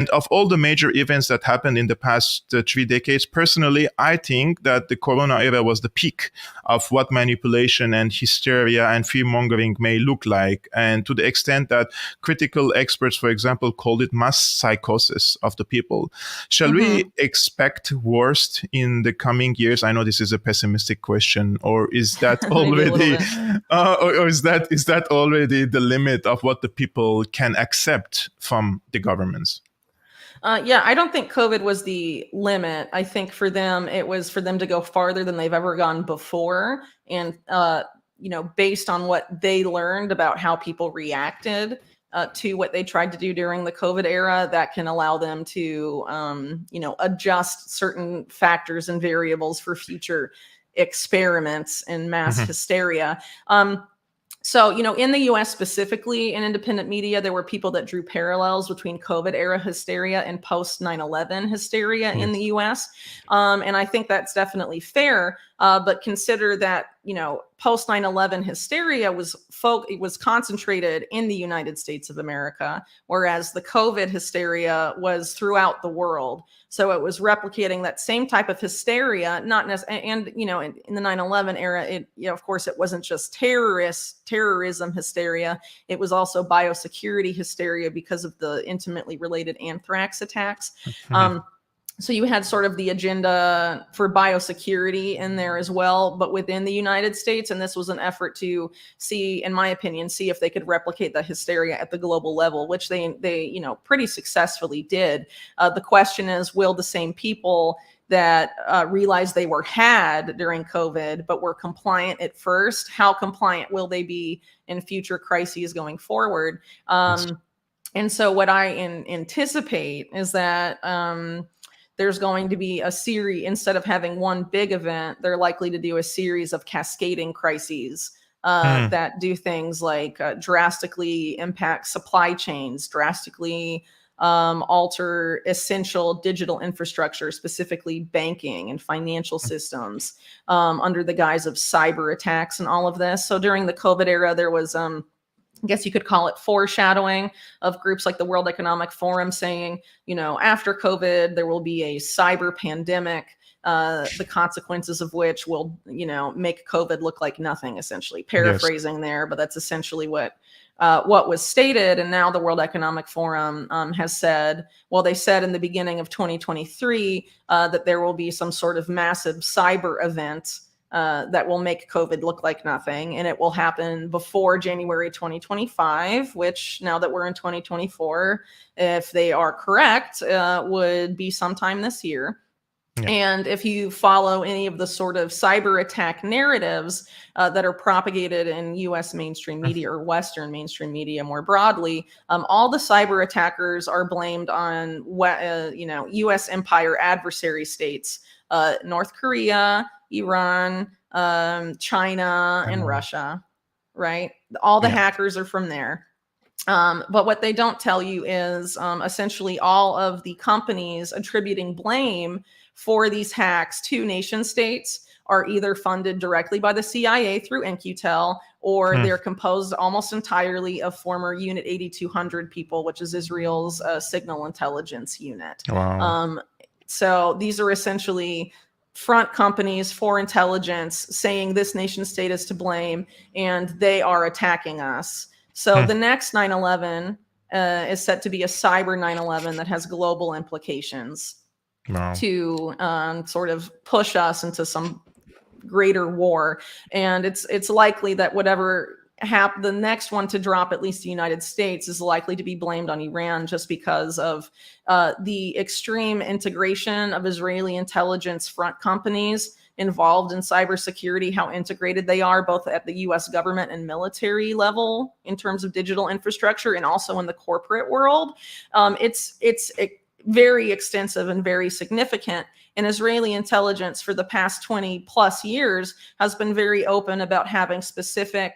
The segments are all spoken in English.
of all the major events that happened in the past 3 decades, personally, I think that the Corona era was the peak of what manipulation and hysteria and fear-mongering may look like. And to the extent that critical experts, for example, called it mass psychosis of the people. Shall we expect worst in the coming years? I know this is a pessimistic question, or is that already, or is that already the limit of what the people can accept from the governments? Yeah, I don't think COVID was the limit. I think for them, it was for them to go farther than they've ever gone before. And, based on what they learned about how people reacted to what they tried to do during the COVID era, that can allow them to, adjust certain factors and variables for future experiments in mass hysteria. So, in the US specifically, in independent media, there were people that drew parallels between COVID era hysteria and post 9/11 hysteria in the US. And I think that's definitely fair. But consider that, post 9/11 hysteria was concentrated in the United States of America, whereas the COVID hysteria was throughout the world. So it was replicating that same type of hysteria, not necessarily, and, in the 9/11 era, of course, it wasn't just terrorism hysteria. It was also biosecurity hysteria because of the intimately related anthrax attacks. So you had sort of the agenda for biosecurity in there as well, but within the United States. And this was an effort to see, in my opinion, see if they could replicate the hysteria at the global level, which they pretty successfully did. The question is, will the same people that realized they were had during COVID, but were compliant at first, how compliant will they be in future crises going forward? And so what I anticipate is that there's going to be a series, instead of having one big event, they're likely to do a series of cascading crises that do things like drastically impact supply chains, drastically alter essential digital infrastructure, specifically banking and financial systems, under the guise of cyber attacks and all of this. So during the COVID era, there was I guess you could call it foreshadowing of groups like the World Economic Forum saying, after COVID, there will be a cyber pandemic, the consequences of which will, make COVID look like nothing, essentially. Paraphrasing there, but that's essentially what was stated. And now the World Economic Forum has said, well, they said in the beginning of 2023 that there will be some sort of massive cyber event that will make COVID look like nothing. And it will happen before January 2025, which, now that we're in 2024, if they are correct, would be sometime this year. Yeah. And if you follow any of the sort of cyber attack narratives that are propagated in US mainstream media or Western mainstream media more broadly, all the cyber attackers are blamed on US empire adversary states, North Korea, Iran, China, and Russia, right? All the hackers are from there. But what they don't tell you is essentially all of the companies attributing blame for these hacks to nation states are either funded directly by the CIA through NQTEL, or they're composed almost entirely of former Unit 8200 people, which is Israel's signal intelligence unit. Wow. So these are essentially front companies for intelligence saying this nation state is to blame and they are attacking us. So the next 9/11 is set to be a cyber 9/11 that has global implications to sort of push us into some greater war. And it's likely that whatever the next one to drop, at least the United States, is likely to be blamed on Iran, just because of the extreme integration of Israeli intelligence front companies involved in cybersecurity, how integrated they are both at the US government and military level in terms of digital infrastructure, and also in the corporate world. It's very extensive and very significant. And Israeli intelligence for the past 20 plus years has been very open about having specific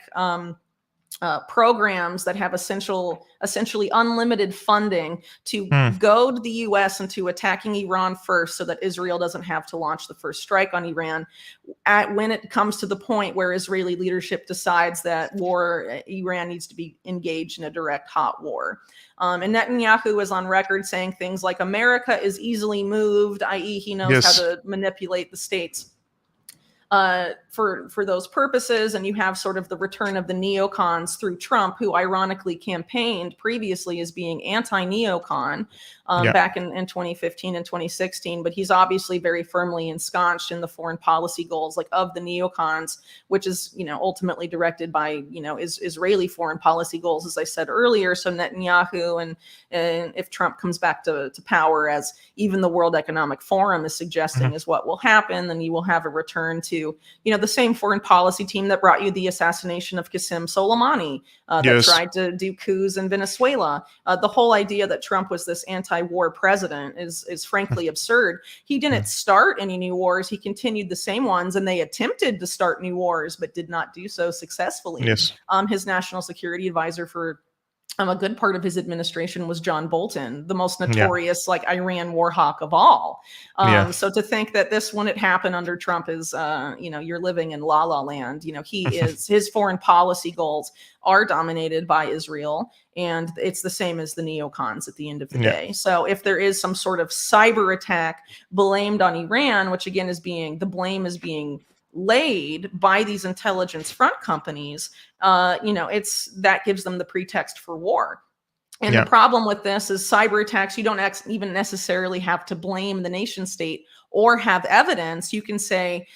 programs that have essentially unlimited funding to goad the U.S. into attacking Iran first, so that Israel doesn't have to launch the first strike on Iran. When it comes to the point where Israeli leadership decides that Iran needs to be engaged in a direct hot war. And Netanyahu is on record saying things like America is easily moved, i.e. he knows how to manipulate the states for those purposes. And you have sort of the return of the neocons through Trump, who ironically campaigned previously as being anti-neocon back in 2015 and 2016. But he's obviously very firmly ensconced in the foreign policy goals of the neocons, which is, ultimately directed by, Israeli foreign policy goals, as I said earlier. So Netanyahu, and if Trump comes back to power, as even the World Economic Forum is suggesting is what will happen, then you will have a return to, the same foreign policy team that brought you the assassination of Qasem Soleimani, that tried to do coups in Venezuela. The whole idea that Trump was this anti-war president is frankly absurd. He didn't start any new wars. He continued the same ones, and they attempted to start new wars, but did not do so successfully. His national security advisor for a good part of his administration was John Bolton, the most notorious Iran war hawk of all. So to think that this wouldn't happen under Trump is, you're living in la la land. His foreign policy goals are dominated by Israel, and it's the same as the neocons at the end of the day. So if there is some sort of cyber attack blamed on Iran, which again the blame is being laid by these intelligence front companies, that gives them the pretext for war. And the problem with this is cyber attacks, you don't even necessarily have to blame the nation state or have evidence. You can say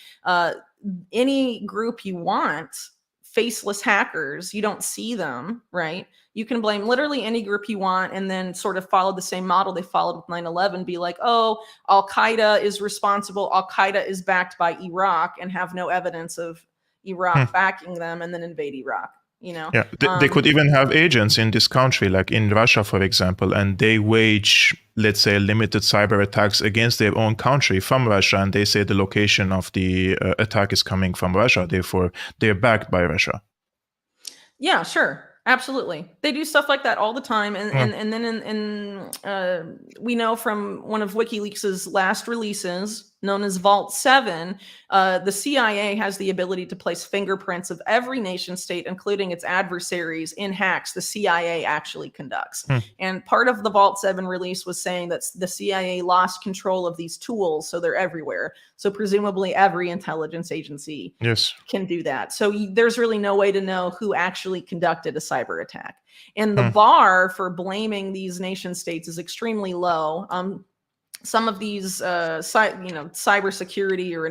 any group you want, faceless hackers, you don't see them, right? You can blame literally any group you want, and then sort of follow the same model they followed with 9/11, be like, oh, Al-Qaeda is responsible, Al-Qaeda is backed by Iraq, and have no evidence of Iraq backing them, and then invade Iraq. They could even have agents in this country, like in Russia, for example, and they wage, let's say, limited cyber attacks against their own country from Russia, and they say the location of the attack is coming from Russia, therefore they're backed by Russia. Yeah, sure. Absolutely. They do stuff like that all the time. And then we know from one of WikiLeaks' last releases, known as Vault 7, the CIA has the ability to place fingerprints of every nation state, including its adversaries, in hacks the CIA actually conducts. And part of the Vault 7 release was saying that the CIA lost control of these tools, so they're everywhere. So presumably every intelligence agency can do that. So there's really no way to know who actually conducted a cyber attack. And the bar for blaming these nation states is extremely low. Some of these, cybersecurity or,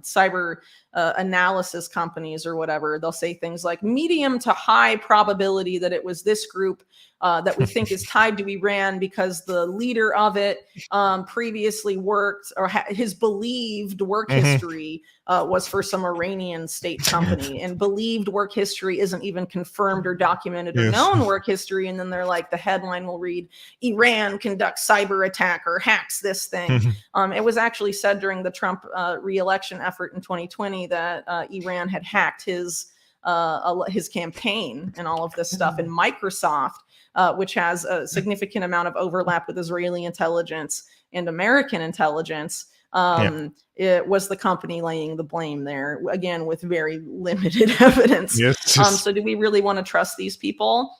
cyber analysis companies or whatever, they'll say things like medium to high probability that it was this group that we think is tied to Iran because the leader of it previously worked, or his believed work history was for some Iranian state company, and believed work history isn't even confirmed or documented or known work history. And then they're like, the headline will read, Iran conducts cyber attack or hacks this thing. It was actually said during the Trump re-election effort in 2020 that Iran had hacked his campaign and all of this stuff. And Microsoft, which has a significant amount of overlap with Israeli intelligence and American intelligence, it was the company laying the blame there, again, with very limited evidence. So do we really want to trust these people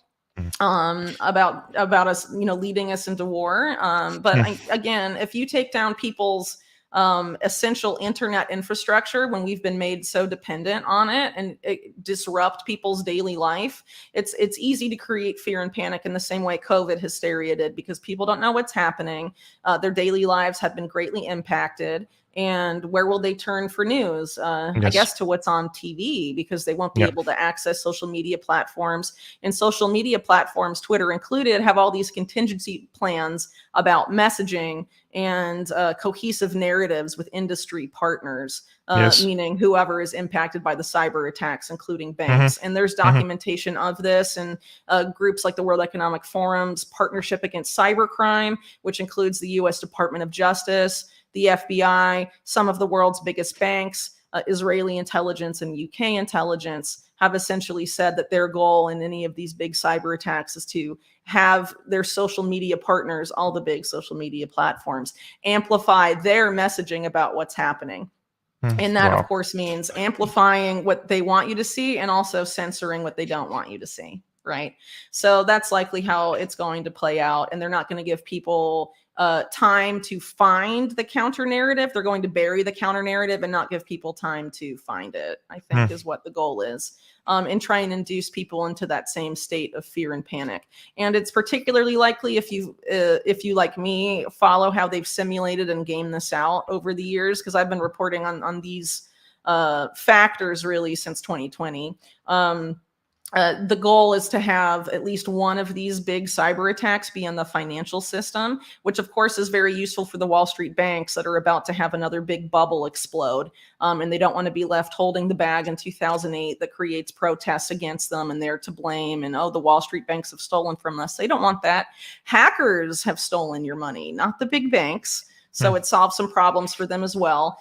about us, leading us into war? But again, if you take down people's essential internet infrastructure when we've been made so dependent on it, and it disrupt people's daily life, it's easy to create fear and panic in the same way COVID hysteria did, because people don't know what's happening. Their daily lives have been greatly impacted. And where will they turn for news? I guess to what's on TV, because they won't be able to access social media platforms. And social media platforms, Twitter included, have all these contingency plans about messaging and cohesive narratives with industry partners, meaning whoever is impacted by the cyber attacks, including banks. And there's documentation of this, and groups like the World Economic Forum's Partnership Against Cybercrime, which includes the U.S. Department of Justice, the FBI, some of the world's biggest banks, Israeli intelligence and UK intelligence have essentially said that their goal in any of these big cyber attacks is to have their social media partners, all the big social media platforms, amplify their messaging about what's happening. And that, of course, means amplifying what they want you to see and also censoring what they don't want you to see, right? So that's likely how it's going to play out. And they're not going to give people time to find the counter narrative. They're going to bury the counter narrative and not give people time to find it, I think is what the goal is. And try and induce people into that same state of fear and panic. And it's particularly likely if you, like me, follow how they've simulated and gamed this out over the years, because I've been reporting on these factors really since 2020. The goal is to have at least one of these big cyber attacks be in the financial system, which of course is very useful for the Wall Street banks that are about to have another big bubble explode. And they don't want to be left holding the bag in 2008 that creates protests against them and they're to blame. And, oh, the Wall Street banks have stolen from us. They don't want that. Hackers have stolen your money, not the big banks. So it solves some problems for them as well.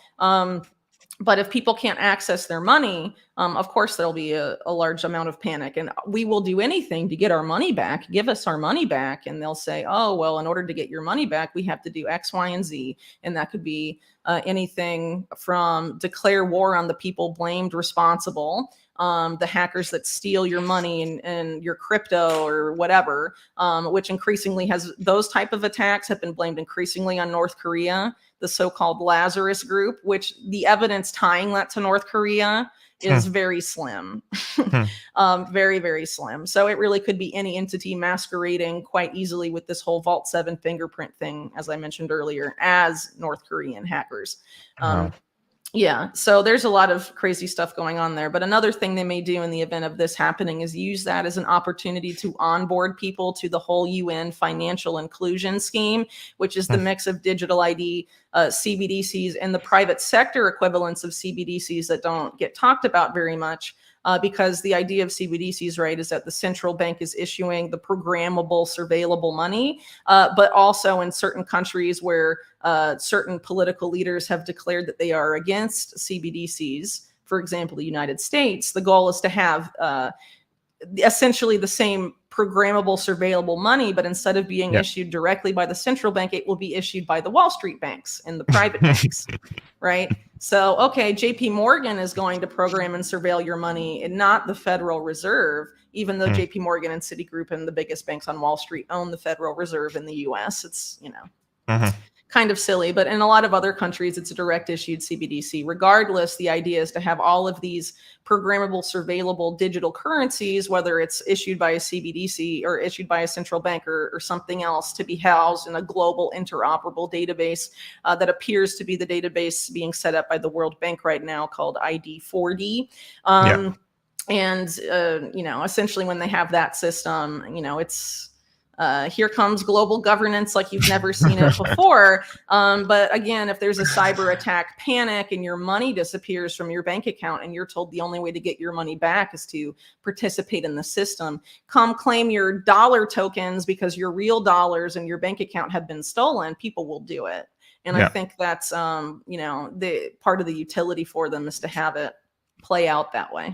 But if people can't access their money, of course, there'll be a large amount of panic, and we will do anything to get our money back. Give us our money back. And they'll say, oh, well, in order to get your money back, we have to do X, Y, and Z. And that could be anything from declare war on the people blamed responsible, the hackers that steal your money and your crypto or whatever, which increasingly has those type of attacks have been blamed increasingly on North Korea, the so-called Lazarus group, which the evidence tying that to North Korea is very slim, very, very slim. So it really could be any entity masquerading quite easily with this whole Vault 7 fingerprint thing, as I mentioned earlier, as North Korean hackers. Yeah, so there's a lot of crazy stuff going on there. But another thing they may do in the event of this happening is use that as an opportunity to onboard people to the whole UN financial inclusion scheme, which is the mix of digital ID, CBDCs, and the private sector equivalents of CBDCs that don't get talked about very much. Because the idea of CBDCs, right, is that the central bank is issuing the programmable, surveillable money, but also in certain countries where certain political leaders have declared that they are against CBDCs, for example, the United States, the goal is to have essentially the same programmable, surveillable money, but instead of being issued directly by the central bank, it will be issued by the Wall Street banks and the private banks, right? So, okay, JP Morgan is going to program and surveil your money and not the Federal Reserve, even though JP Morgan and Citigroup and the biggest banks on Wall Street own the Federal Reserve in the US. It's, kind of silly, but in a lot of other countries, it's a direct issued CBDC. Regardless, the idea is to have all of these programmable, surveillable digital currencies, whether it's issued by a CBDC or issued by a central bank or something else, to be housed in a global interoperable database that appears to be the database being set up by the World Bank right now called ID4D. And, essentially when they have that system, it's, here comes global governance like you've never seen it before. But again, if there's a cyber attack panic and your money disappears from your bank account and you're told the only way to get your money back is to participate in the system, come claim your dollar tokens because your real dollars and your bank account have been stolen, people will do it. And I think that's, the part of the utility for them is to have it play out that way.